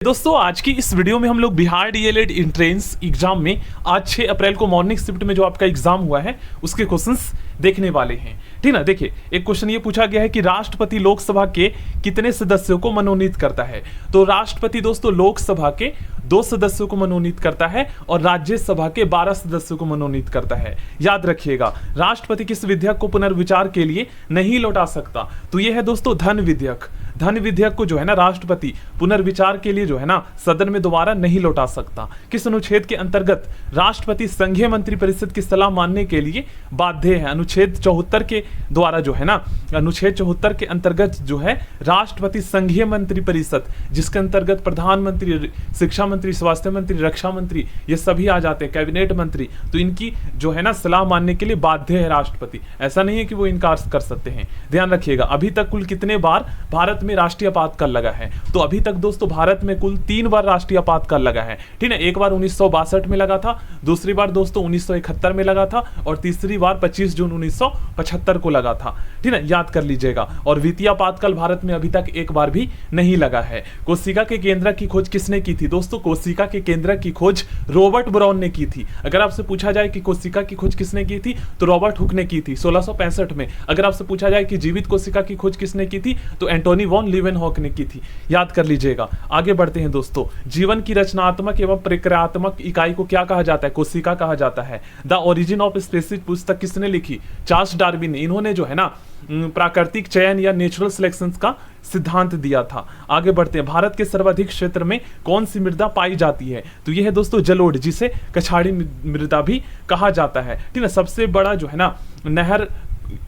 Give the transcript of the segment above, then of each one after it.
दोस्तों आज की इस वीडियो में हम लोग बिहार डीएलएड एंट्रेंस एग्जाम में आज 6 अप्रैल को मॉर्निंग शिफ्ट में जो आपका एग्जाम हुआ है उसके क्वेश्चंस देखने वाले हैं। ठीक ना, देखिए एक क्वेश्चन ये पूछा गया है कि राष्ट्रपति लोकसभा के कितने सदस्यों को मनोनीत करता है। तो राष्ट्रपति दोस्तों लोकसभा के 2 सदस्यों को मनोनीत करता है और राज्यसभा के 12 सदस्यों को मनोनीत करता है। याद रखिएगा, राष्ट्रपति किस विधेयक को पुनर्विचार के लिए नहीं लौटा सकता। तो ये है दोस्तों धन विधेयक। धन विधेयक को जो है ना राष्ट्रपति पुनर्विचार के लिए जो है ना सदन में दोबारा नहीं लौटा सकता। किस अनुच्छेद के अंतर्गत राष्ट्रपति संघीय मंत्रिपरिषद की सलाह मानने के लिए बाध्य है। अनुच्छेद 74 के द्वारा जो है ना, अनुच्छेद 74 के अंतर्गत जो है राष्ट्रपति संघीय मंत्रिपरिषद, जिसके अंतर्गत प्रधानमंत्री, शिक्षा मंत्री, स्वास्थ्य मंत्री, रक्षा मंत्री, ये सभी आ जाते हैं, कैबिनेट मंत्री, तो इनकी जो है ना सलाह मानने के लिए बाध्य है राष्ट्रपति। ऐसा नहीं है कि वो इनकार कर सकते हैं। ध्यान रखिएगा, अभी तक कुल कितने बार भारत में राष्ट्रीय आपातकाल लगा है। तो अभी तक दोस्तों भारत में कुल 3 बार राष्ट्रीय आपातकाल लगा है। ठीक है, एक बार 1962 में लगा था, दूसरी बार दोस्तों 1971 में लगा था और तीसरी बार 25 जून 1975 को लगा था। ठीक है, याद कर लीजिएगा। और वित्तीय आपातकाल भारत में अभी तक एक बार भी नहीं लगा है। कोशिका के केंद्रक की खोज किसने की थी दोस्तों? कोशिका के केंद्रक की खोज रॉबर्ट ब्राउन ने की थी। अगर आपसे पूछा जाए कि कोशिका की खोज किसने की थी तो रॉबर्ट हुक ने की थी 1665 में। अगर आपसे पूछा जाए कि जीवित कोशिका की खोज किसने की थी तो एंटोनी वॉन लीवेनहॉक ने की थी। याद कर लीजिएगा। आगे बढ़ते हैं दोस्तों। जीवन की रचनात्मक एवं प्रक्रियात्मक इकाई को क्या कहा जाता है? कोशिका कहा जाता है। द ओरिजिन ऑफ स्पीसीज पुस्तक किसने लिखी? चार्ल्स डार्विन ने। इन्होंने जो है ना प्राकृतिक चयन या नेचुरल सिलेक्शन का सिद्धांत दिया था। आगे बढ़ते हैं। भारत के सर्वाधिक क्षेत्र में कौन सी मृदा पाई जाती है? तो यह है दोस्तों जलोढ़, जिसे कछाड़ी मृदा भी कहा जाता है। ठीक है, सबसे बड़ा जो है ना नहर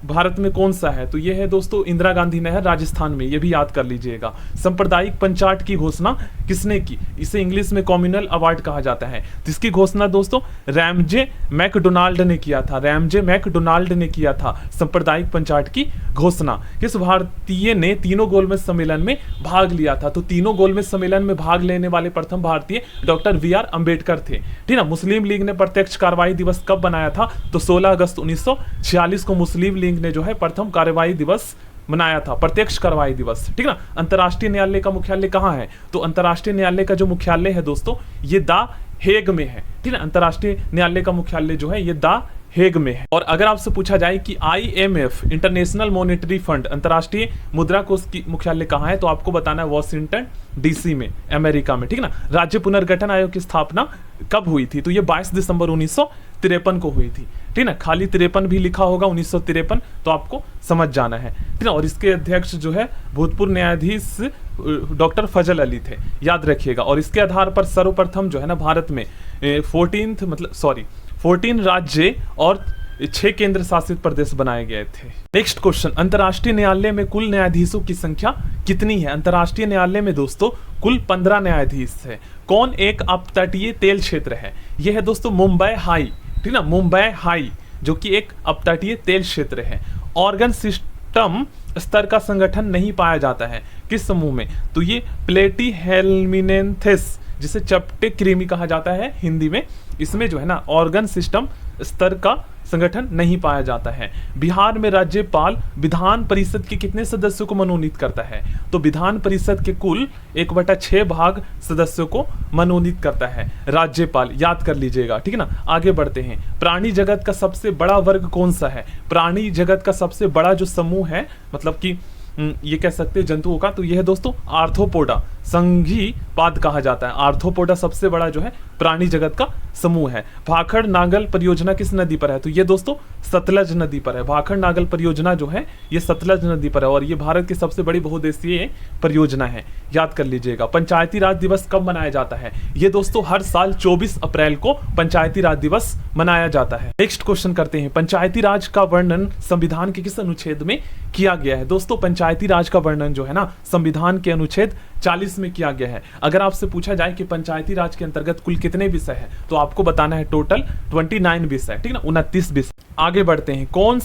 भारत में कौन सा है? तो यह है दोस्तों इंदिरा गांधी नहर, राजस्थान में। यह भी याद कर लीजिएगा। सांप्रदायिक पंचाट की घोषणा किसने की? इसे इंग्लिश में कम्युनल अवार्ड कहा जाता है। जिसकी घोषणा दोस्तों रैमजे मैकडोनाल्ड ने किया था। रैमजे मैकडोनाल्ड ने किया था सांप्रदायिक पंचाट की घोषणा। किस भारतीय ने तीनों गोलमेज सम्मेलन में भाग लिया था? तो तीनों गोलमेज सम्मेलन में भाग लेने वाले प्रथम भारतीय डॉक्टर VR अम्बेडकर थे। ठीक है, मुस्लिम लीग ने प्रत्यक्ष कार्रवाई दिवस कब बनाया था? तो 16 अगस्त 1946 को मुस्लिम लीग ने जो है प्रथम कार्रवाई दिवस मनाया था, प्रत्यक्ष कार्रवाई दिवस। ठीक ना। अंतर्राष्ट्रीय न्यायालय का मुख्यालय कहाँ है? तो अंतर्राष्ट्रीय न्यायालय का जो मुख्यालय है दोस्तों ये द हेग में है। ठीक है, अंतर्राष्ट्रीय न्यायालय का मुख्यालय जो है ये द हेग में है। और अगर आपसे पूछा जाए कि IMF इंटरनेशनल मॉनेटरी फंड अंतर्राष्ट्रीय मुद्रा कोष की मुख्यालय कहाँ है तो आपको बताना है वॉशिंगटन DC में, अमेरिका में। ठीक ना। राज्य पुनर्गठन आयोग की स्थापना कब हुई थी? तो ये 22 दिसंबर 1953 को हुई थी। ठीक ना, खाली 53 भी लिखा होगा 1953 तो आपको समझ जाना है। ठीक ना। और इसके अध्यक्ष जो है भूतपूर्व न्यायाधीश डॉक्टर फजल अली थे। याद रखिएगा। और इसके आधार पर सर्वप्रथम जो है ना भारत में 14 राज्य और 6 केंद्र शासित प्रदेश बनाए गए थे। नेक्स्ट क्वेश्चन, अंतर्राष्ट्रीय न्यायालय में कुल न्यायाधीशों की संख्या कितनी है? अंतर्राष्ट्रीय न्यायालय में दोस्तों कुल 15 न्यायाधीश है। कौन एक अपतटीय तेल क्षेत्र है? यह है दोस्तों मुंबई हाई। ठीक ना, मुंबई हाई जो कि एक अपतटीय तेल क्षेत्र है। ऑर्गन सिस्टम स्तर का संगठन नहीं पाया जाता है किस समूह में? तो ये प्लेटीहेल्मिनेंथेस, जिसे चपटे कृमि कहा जाता है हिंदी में, इसमें जो है ना ऑर्गन सिस्टम स्तर का संगठन नहीं पाया जाता है। बिहार में राज्यपाल विधान परिषद के कितने सदस्यों को मनोनीत करता है? तो विधान परिषद के कुल 1/6 भाग सदस्यों को मनोनीत करता है राज्यपाल। याद कर लीजिएगा। ठीक है ना। आगे बढ़ते हैं। प्राणी जगत का सबसे बड़ा वर्ग कौन सा है? प्राणी जगत का सबसे बड़ा जो समूह है, मतलब कि ये कह सकते हैं जंतुओं का, तो यह है दोस्तों आर्थ्रोपोडा, संघी पाद कहा जाता है। आर्थ्रोपोडा सबसे बड़ा जो है प्राणी जगत का समूह है। भाखड़ नागल परियोजना किस नदी पर है? तो ये दोस्तों सतलज नदी पर है। भाखड़ नागल परियोजना जो है ये सतलज नदी पर है और ये भारत की सबसे बड़ी बहुउद्देशीय परियोजना है। याद कर लीजिएगा। पंचायती राज दिवस कब मनाया जाता है? ये दोस्तों हर साल 24 अप्रैल को पंचायती राज दिवस मनाया जाता है। नेक्स्ट क्वेश्चन करते हैं। पंचायती राज का वर्णन संविधान के किस अनुच्छेद में किया गया है? दोस्तों पंचायती राज का वर्णन जो है ना संविधान के अनुच्छेद 40 में किया गया है। अगर आपसे पूछा जाए कि पंचायती राज के अंतर्गत कुल कितने विषय है तो आपको बताना है टोटल 29 विषय। ठीक ना, 29 विषय। आगे बढ़ते हैं। कौन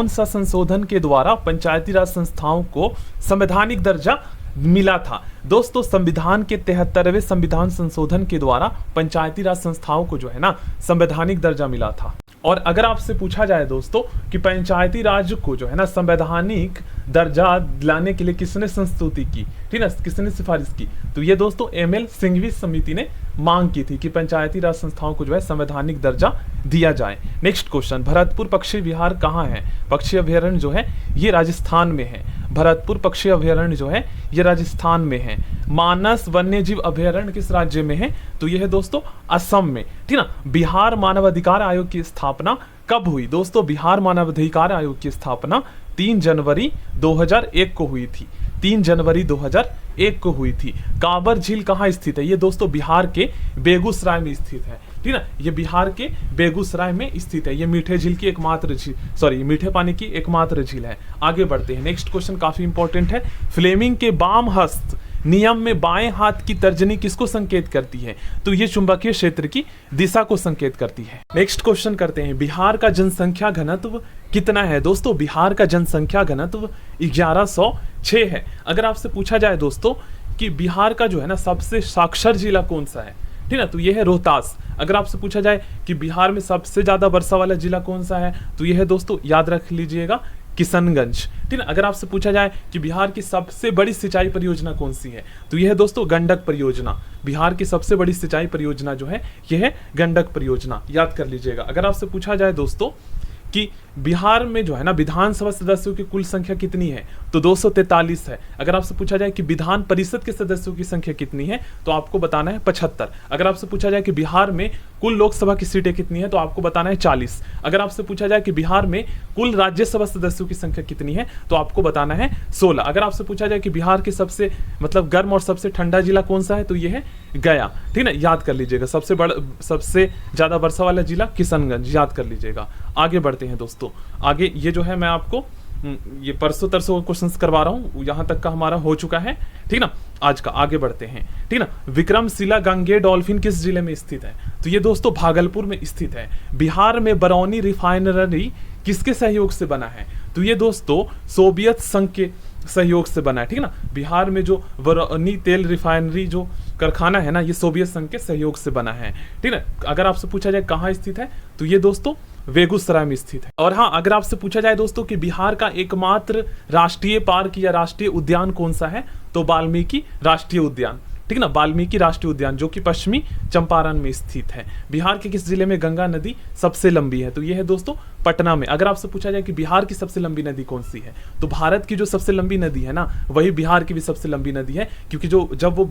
सा संशोधन के द्वारा पंचायती राज संस्थाओं को संवैधानिक दर्जा मिला था? दोस्तों संविधान के 73वें संविधान संशोधन के द्वारा पंचायती राज संस्थाओं को जो है ना संवैधानिक दर्जा मिला था। और अगर आपसे पूछा जाए दोस्तों कि पंचायती राज को जो है ना संवैधानिक दर्जा दिलाने के लिए किसने संस्तुति की, ठीक है, किसने सिफारिश की, तो ये दोस्तों एमएल सिंघवी समिति ने मांग की थी कि पंचायती राज संस्थाओं को जो है संवैधानिक दर्जा दिया जाए। नेक्स्ट क्वेश्चन, भरतपुर पक्षी विहार कहाँ है? पक्षी अभ्यारण्य जो है ये राजस्थान में है। भरतपुर पक्षी अभ्यारण्य जो है ये राजस्थान में है। मानस वन्य जीव अभ्यारण्य किस राज्य में है? तो ये है दोस्तों असम में, ठीक ना। बिहार मानवाधिकार आयोग की स्थापना कब हुई? दोस्तों बिहार मानवाधिकार आयोग की स्थापना 3 जनवरी 2001 को हुई थी। 3 जनवरी 2001 को हुई थी। कांवर झील कहाँ स्थित है? ये दोस्तों बिहार के बेगूसराय में स्थित है, ठीक ना। ये बिहार के बेगूसराय में स्थित है। ये मीठे झील की एकमात्र झील, सॉरी मीठे पानी की एकमात्र झील है। आगे बढ़ते हैं। नेक्स्ट क्वेश्चन काफी इंपॉर्टेंट है। फ्लेमिंग के बाम हस्त नियम में बाएं हाथ की तर्जनी किसको संकेत करती है? तो ये चुंबकीय क्षेत्र की दिशा को संकेत करती है। नेक्स्ट क्वेश्चन करते हैं। बिहार का जनसंख्या घनत्व कितना है? दोस्तों बिहार का जनसंख्या घनत्व 1106 है। अगर आपसे पूछा जाए दोस्तों कि बिहार का जो है ना सबसे साक्षर जिला कौन सा है, ठीक है, तो ये है रोहतास। अगर आपसे पूछा जाए कि बिहार में सबसे ज्यादा वर्षा वाला जिला कौन सा है, तो ये है दोस्तों, याद रख लीजिएगा, किशनगंज, ठीक है। अगर आपसे पूछा जाए कि बिहार की सबसे बड़ी सिंचाई परियोजना कौन सी है, तो यह है दोस्तों गंडक परियोजना। बिहार की सबसे बड़ी सिंचाई परियोजना जो है यह है गंडक परियोजना, याद कर लीजिएगा। अगर आपसे पूछा जाए दोस्तों कि बिहार में जो है ना विधानसभा सदस्यों की कुल संख्या कितनी है, तो 243 है। अगर आपसे पूछा जाए कि विधान परिषद के सदस्यों की संख्या कितनी है, तो आपको बताना है 75। अगर आपसे पूछा जाए कि बिहार में कुल लोकसभा की सीटें कितनी है, तो आपको बताना है 40। अगर आपसे पूछा जाए कि बिहार में कुल राज्यसभा सदस्यों की संख्या कितनी है, तो आपको बताना है 16। अगर आपसे पूछा जाए कि बिहार के सबसे मतलब गर्म और सबसे ठंडा जिला कौन सा है, तो यह है गया, ठीक है, याद कर लीजिएगा। सबसे ज्यादा वर्षा वाला जिला किशनगंज, याद कर लीजिएगा। आगे बढ़ते हैं दोस्तों। आगे ये जो है मैं आपको ये परसों तरसों क्वेश्चंस करवा रहा हूं, यहां तक का हमारा हो चुका है, ठीक ना। आज का आगे बढ़ते हैं, ठीक ना। विक्रमशिला गंगे डॉल्फिन किस जिले में स्थित है? तो ये दोस्तों भागलपुर में स्थित है। बिहार में बरौनी रिफाइनरी किसके सहयोग से बना है? तो ये दोस्तों सोवियत संघ के सहयोग से बना है, ठीक ना। बिहार में जो बरौनी तेल रिफाइनरी जो कारखाना है ना, ये सोवियत संघ के सहयोग से बना है, ठीक है। अगर आपसे पूछा जाए कहाँ स्थित है, तो ये दोस्तों बेगूसराय में स्थित है। और हाँ, अगर आपसे पूछा जाए दोस्तों कि बिहार का एकमात्र राष्ट्रीय पार्क या राष्ट्रीय उद्यान कौन सा है, तो वाल्मीकि राष्ट्रीय उद्यान, ठीक ना, वाल्मीकि राष्ट्रीय उद्यान जो कि पश्चिमी चंपारण में स्थित है। बिहार के किस जिले में गंगा नदी सबसे लंबी है? तो यह है दोस्तों पटना में। अगर आपसे पूछा जाए कि बिहार की सबसे लंबी नदी कौन सी है, तो भारत की जो सबसे लंबी नदी है ना, वही बिहार की भी सबसे लंबी नदी है, क्योंकि जो जब वो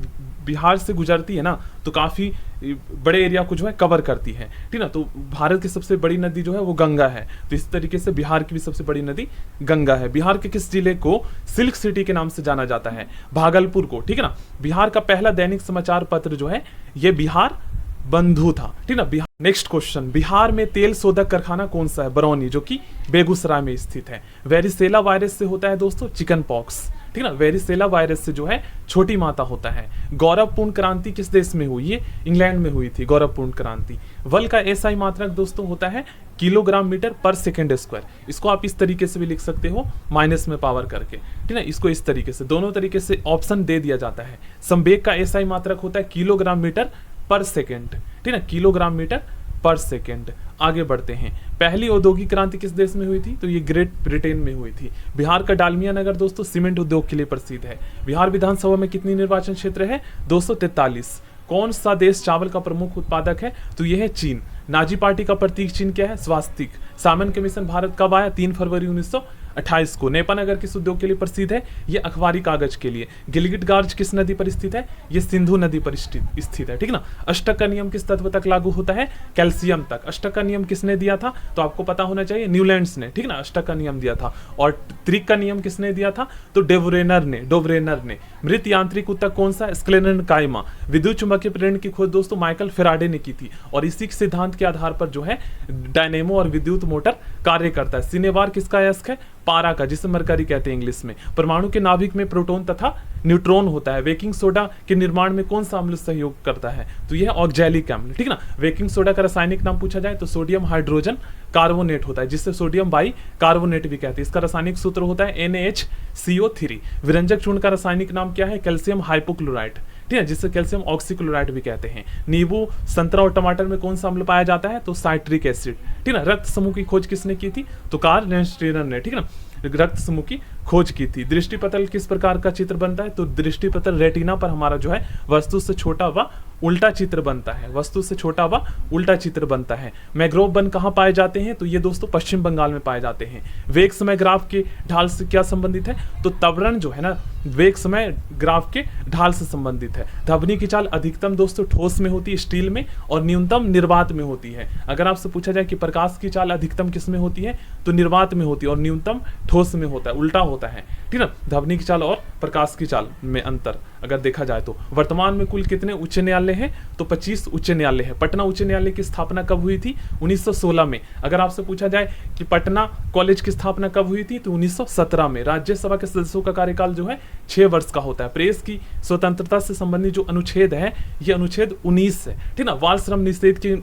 बिहार से गुजरती है ना, तो काफी बड़े एरिया को जो है कवर करती है, ठीक ना। तो भारत की सबसे बड़ी नदी जो है वो गंगा है। तो इस तरीके से बिहार की भी सबसे बड़ी नदी गंगा है। बिहार के किस जिले को सिल्क सिटी के नाम से जाना जाता है? भागलपुर को, ठीक है ना। बिहार का पहला दैनिक समाचार पत्र जो है ये बिहार बंधु था, ठीक ना। बिहार। नेक्स्ट क्वेश्चन, बिहार में तेल शोधक कारखाना कौन सा है? बरौनी, जो कि बेगूसराय में स्थित है। वेरिसेला वायरस से होता है दोस्तों चिकन पॉक्स, ठीक ना। वेरिसेला वायरस से जो है छोटी माता होता है। गौरवपूर्ण क्रांति किस देश में हुई? ये इंग्लैंड में हुई थी गौरवपूर्ण क्रांति। बल का एसआई मात्रक दोस्तों होता है किलोग्राम मीटर पर सेकेंड स्क्वायर। इसको आप इस तरीके से भी लिख सकते हो, माइनस में पावर करके, ठीक है। इसको इस तरीके से, दोनों तरीके से ऑप्शन दे दिया जाता है। संवेग का एसआई मात्रक होता है किलोग्राम मीटर पर सेकेंड, ठीक है, किलोग्राम मीटर पर सेकेंड। आगे बढ़ते हैं। पहली औद्योगिक क्रांति किस देश में हुई थी? तो ये ग्रेट ब्रिटेन में हुई थी। बिहार का डालमिया नगर दोस्तों सीमेंट उद्योग के लिए प्रसिद्ध है। बिहार विधानसभा में कितनी निर्वाचन क्षेत्र है? 243। कौन सा देश चावल का प्रमुख उत्पादक है? तो यह है चीन। नाजी पार्टी का प्रतीक चिन्ह क्या है? स्वास्तिक। सामन कमीशन भारत कब आया? 3 फरवरी 1928 को। नेपानगर किस उद्योग के लिए प्रसिद्ध है? ये अखबारी कागज के लिए। गिलगिट गार्ज किस नदी पर स्थित है? ये सिंधु नदी पर स्थित है, ठीक ना। अष्टक का नियम किस तत्व तक लागू होता है? कैल्शियम तक। अष्टक का नियम किसने दिया था? तो आपको पता होना चाहिए, न्यूलैंड्स ने, ठीक ना, अष्टक का नियम दिया था। और त्रिक का नियम किसने दिया था? तो डोवरेनर ने। मृत यांत्रिक ऊतक कौन सा? स्क्लेरन कायमा। विद्युत चुंबकीय प्रेरण की खोज दोस्तों माइकल फेराडे ने की थी, और इसी सिद्धांत के आधार पर जो है डायनेमो और विद्युत मोटर कार्य करता है। सिनेवार किसका अयस्क है? पारा का, जिसे मरकरी कहते हैं इंग्लिश में। परमाणु के नाभिक में प्रोटॉन तथा न्यूट्रॉन होता है। बेकिंग सोडा के निर्माण में कौन सा अम्ल सहयोग करता है? तो यह ऑक्जेलिक अम्ल, ठीक ना। बेकिंग सोडा का रासायनिक नाम पूछा जाए तो सोडियम हाइड्रोजन कार्बोनेट होता है, जिससे सोडियम बाई कार्बोनेट भी कहते हैं। इसका रासायनिक सूत्र होता है NaHCO3। विरंजक चूर्ण का रासायनिक नाम क्या है? कैल्शियम हाइपोक्लोराइट, ठीक है, जिससे कैल्शियम ऑक्सीक्लोराइड भी कहते हैं। नींबू, संतरा और टमाटर में कौन सा अम्ल पाया जाता है? तो साइट्रिक एसिड। ठीक है ना। रक्त समूह की खोज किसने की थी? तो कार्ल लैंडस्टीनर ने, ठीक है ना, रक्त समूह की खोज की थी। दृष्टिपटल किस प्रकार का चित्र बनता है? तो दृष्टिपटल रेटिना पर हमारा जो है वस्तु से छोटा व उल्टा चित्र बनता है, वस्तु से छोटा व उल्टा चित्र बनता है। मैंग्रोव वन कहाँ पाए जाते हैं? तो ये दोस्तों पश्चिम बंगाल में पाए जाते हैं। वेग समय ग्राफ के ढाल से क्या संबंधित है? तो त्वरण जो है ना, वेग समय ग्राफ के ढाल से संबंधित है। ध्वनि की चाल अधिकतम दोस्तों ठोस में होती है, स्टील में, और न्यूनतम निर्वात में होती है। अगर आपसे पूछा जाए कि प्रकाश की चाल अधिकतम किस में होती है? तो निर्वात में होती है, और न्यूनतम ठोस में होता है, उल्टा होता है। ठीक है, ध्वनि की चाल और प्रकाश की चाल में अंतर अगर देखा जाए तो। वर्तमान में कुल कितने उच्च न्यायालय हैं? तो 25 उच्च न्यायालय है। पटना उच्च न्यायालय की स्थापना कब हुई थी? 1916 में। अगर आपसे पूछा जाए कि पटना कॉलेज की स्थापना कब हुई थी? तो 1917 में। राज्यसभा के सदस्यों का कार्यकाल जो है 6 वर्ष का होता है। प्रेस की स्वतंत्रता से संबंधित जो अनुच्छेद है, ये अनुच्छेद 19 है, ठीक ना। बाल श्रम निषेध के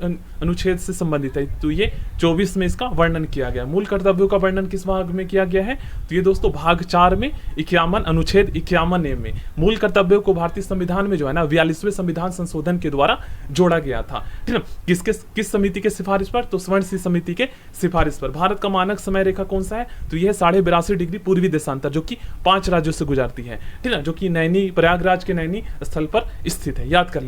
अनुच्छेद से संबंधित है, तो ये 24 में इसका वर्णन किया गया। मूल कर्तव्यों का वर्णन किस भाग में किया गया है? तो ये दोस्तों भाग 4 में 51 अनुच्छेद 51 में मूल कर्तव्यों को भारतीय संविधान में जो है ना 42वें संविधान संशोधन के द्वारा जोड़ा गया था। ठीक है, किस समिति के सिफारिश पर? तो स्वर्ण सिंह समिति के सिफारिश पर। भारत का मानक समय रेखा कौन सा है? तो यह 82.5 डिग्री पूर्वी देशांतर, जो कि 5 राज्यों से गुजरती है, ठीक है, जो कि नैनी, प्रयागराज के नैनी स्थल पर स्थित है। याद कर लीजिए।